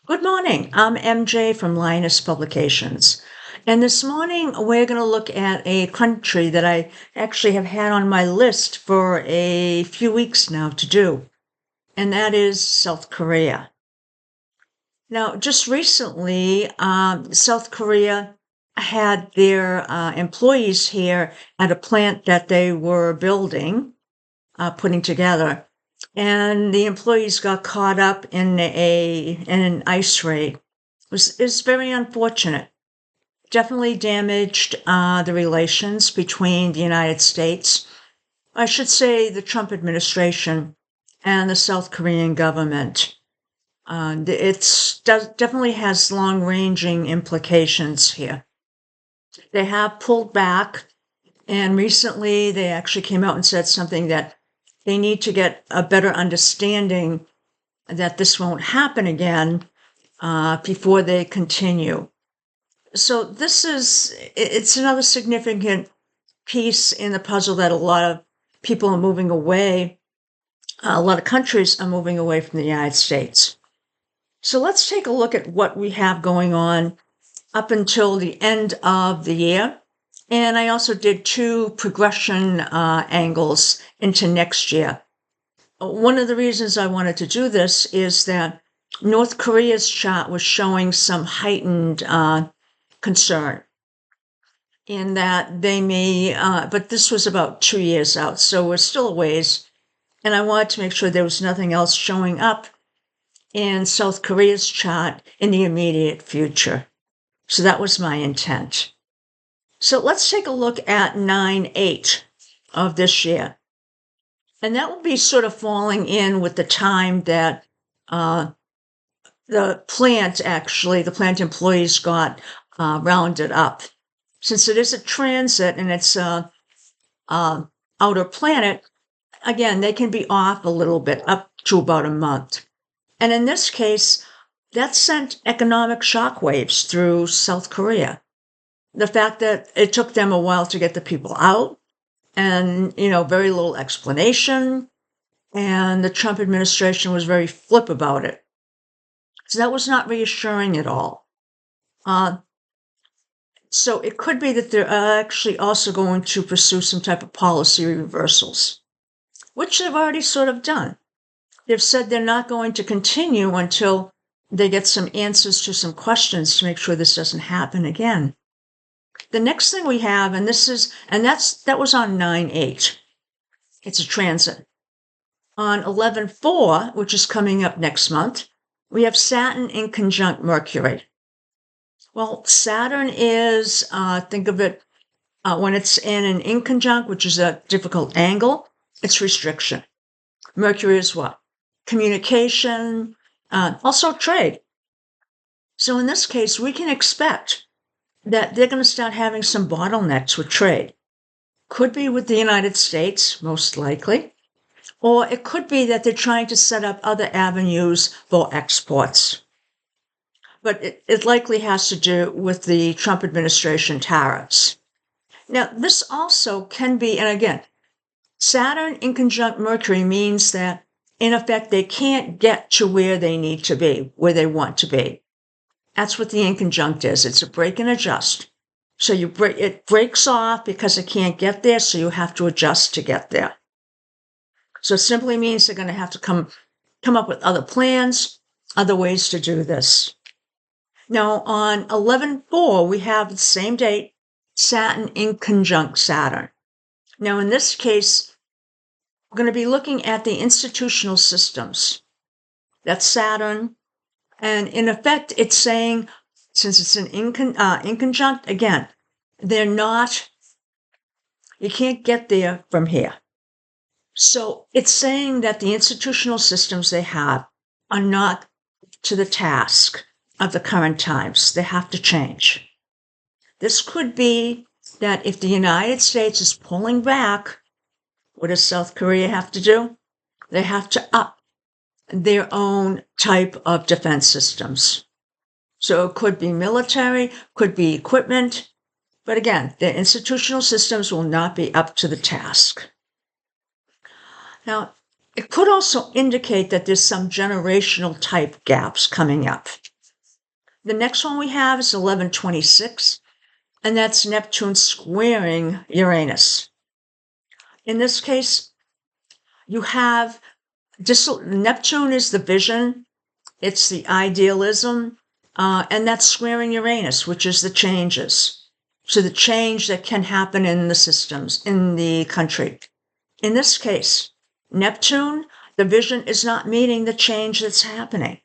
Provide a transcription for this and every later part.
Good morning. I'm MJ from Linus Publications. And this morning we're going to look at a country that I actually have had on my list for a few weeks now to do, and that is South Korea. Now, just recently, South Korea had their employees here at a plant that they were building, putting together. And the employees got caught up in an ice raid. It was very unfortunate. Definitely damaged the relations between the United States, I should say the Trump administration, and the South Korean government. It definitely has long-ranging implications here. They have pulled back, and recently they actually came out and said something that they need to get a better understanding that this won't happen again before they continue. So it's another significant piece in the puzzle that a lot of people are moving away. A lot of countries are moving away from the United States. So let's take a look at what we have going on up until the end of the year. And I also did two progression angles into next year. One of the reasons I wanted to do this is that North Korea's chart was showing some heightened concern in that they may, but this was about 2 years out, so we're still a ways. And I wanted to make sure there was nothing else showing up in South Korea's chart in the immediate future. So that was my intent. So let's take a look at 9/8 of this year. And that will be sort of falling in with the time that the plant employees got rounded up. Since it is a transit and it's a outer planet, again, they can be off a little bit, up to about a month. And in this case, that sent economic shockwaves through South Korea. The fact that it took them a while to get the people out and, very little explanation. And the Trump administration was very flip about it. So that was not reassuring at all. So it could be that they're actually also going to pursue some type of policy reversals, which they've already sort of done. They've said they're not going to continue until they get some answers to some questions to make sure this doesn't happen again. The next thing we have, that was on 9/8. It's a transit. On 11/4, which is coming up next month, we have Saturn in conjunct Mercury. Well, Saturn is, think of it, when it's in an inconjunct, which is a difficult angle, it's restriction. Mercury is what? Communication, also trade. So in this case, we can expect that they're going to start having some bottlenecks with trade. Could be with the United States, most likely, or it could be that they're trying to set up other avenues for exports. But it likely has to do with the Trump administration tariffs. Now, this also can be, and again, Saturn in conjunct Mercury means that, in effect, they can't get to where they need to be, where they want to be. That's what the inconjunct is. It's a break and adjust. So it breaks off because it can't get there, so you have to adjust to get there. So it simply means they're going to have to come up with other plans, other ways to do this. Now, on 11/4, we have the same date, Saturn in conjunct Saturn. Now, in this case, we're going to be looking at the institutional systems. That's Saturn. And in effect, it's saying, since it's an inconjunct, again, you can't get there from here. So it's saying that the institutional systems they have are not to the task of the current times. They have to change. This could be that if the United States is pulling back, what does South Korea have to do? They have to up their own type of defense systems. So it could be military, could be equipment, but again, their institutional systems will not be up to the task. Now, it could also indicate that there's some generational type gaps coming up. The next one we have is 1126, and that's Neptune squaring Uranus. In this case, you have Neptune is the vision, it's the idealism, and that's squaring Uranus, which is the changes. So the change that can happen in the systems, in the country. In this case, Neptune, the vision is not meeting the change that's happening.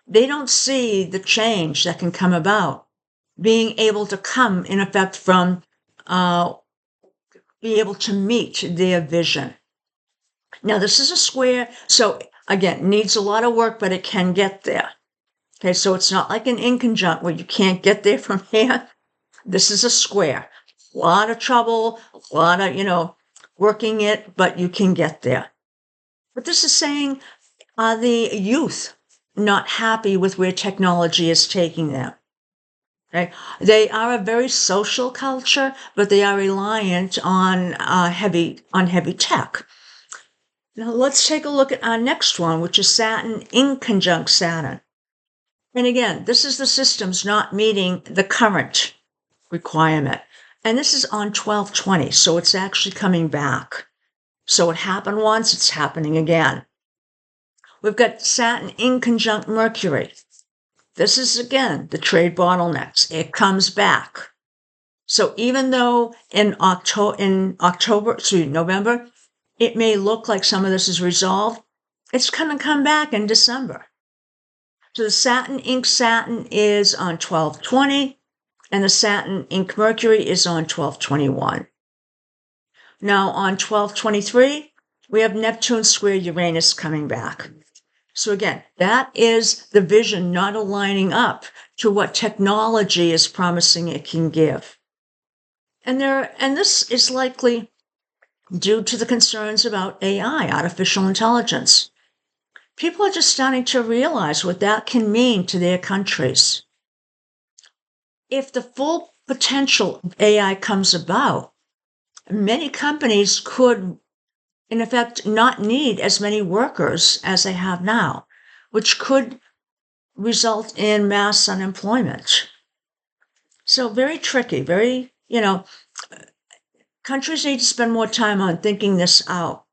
They don't see the change that can come about, being able to come, in effect, from be able to meet their vision. Now, this is a square, so again, needs a lot of work, but it can get there. Okay, so it's not like an inconjunct where you can't get there from here. This is a square. A lot of trouble, a lot of, working it, but you can get there. But this is saying, are the youth not happy with where technology is taking them? Okay? They are a very social culture, but they are reliant on heavy tech. Now let's take a look at our next one, which is Saturn in conjunct Saturn. And again, this is the systems not meeting the current requirement. And this is on 1220, so it's actually coming back. So it happened once, it's happening again. We've got Saturn in conjunct Mercury. This is, again, the trade bottlenecks. It comes back. So even though in November, it may look like some of this is resolved, it's going to come back in December. So the Saturn Inc. Saturn is on 1220, and the Saturn Inc. Mercury is on 1221. Now on 1223, we have Neptune square Uranus coming back. So again, that is the vision not aligning up to what technology is promising it can give. And this is likely due to the concerns about AI, artificial intelligence. People are just starting to realize what that can mean to their countries. If the full potential of AI comes about, many companies could, in effect, not need as many workers as they have now, which could result in mass unemployment. So very tricky, countries need to spend more time on thinking this out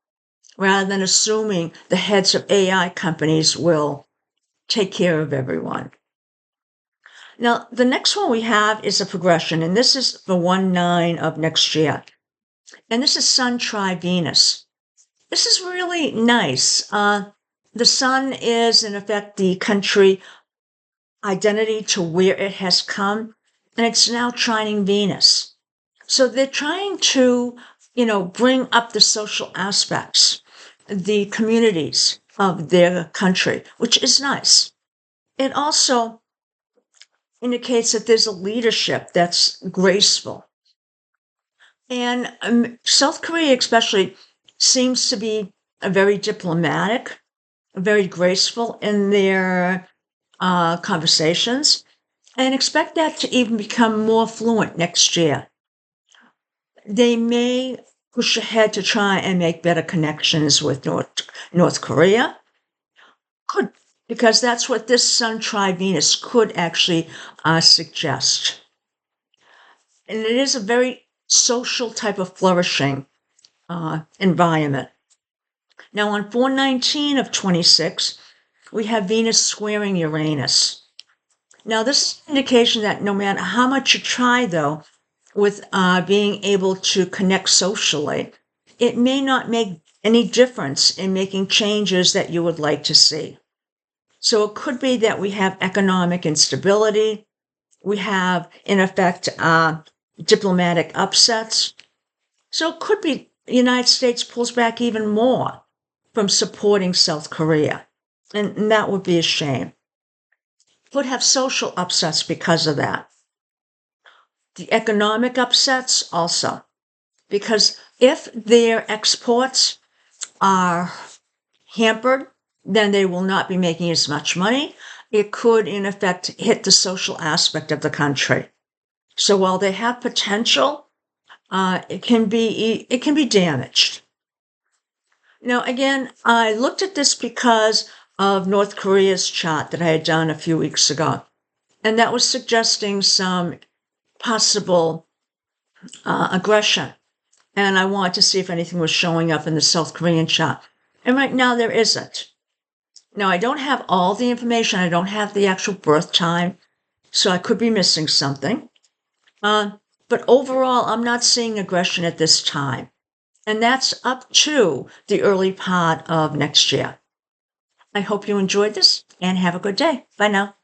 rather than assuming the heads of AI companies will take care of everyone. Now, the next one we have is a progression, and this is the 1/9 of next year. And this is Sun tri-Venus. This is really nice. The Sun is, in effect, the country identity to where it has come, and it's now trining Venus. So they're trying to, bring up the social aspects, the communities of their country, which is nice. It also indicates that there's a leadership that's graceful. And South Korea especially seems to be very diplomatic, very graceful in their conversations, and expect that to even become more fluent next year. They may push ahead to try and make better connections with North Korea. Could, because that's what this Sun tri-Venus could actually suggest. And it is a very social type of flourishing environment. Now on 4/19 of 26, we have Venus squaring Uranus. Now this is an indication that no matter how much you try, though, with being able to connect socially, it may not make any difference in making changes that you would like to see. So it could be that we have economic instability. We have, in effect, diplomatic upsets. So it could be the United States pulls back even more from supporting South Korea. And that would be a shame. Could have social upsets because of that. The economic upsets also. Because if their exports are hampered, then they will not be making as much money. It could, in effect, hit the social aspect of the country. So while they have potential, it can be damaged. Now, again, I looked at this because of North Korea's chart that I had done a few weeks ago. And that was suggesting some possible aggression. And I wanted to see if anything was showing up in the South Korean chart. And right now there isn't. Now, I don't have all the information. I don't have the actual birth time, so I could be missing something. But overall, I'm not seeing aggression at this time. And that's up to the early part of next year. I hope you enjoyed this and have a good day. Bye now.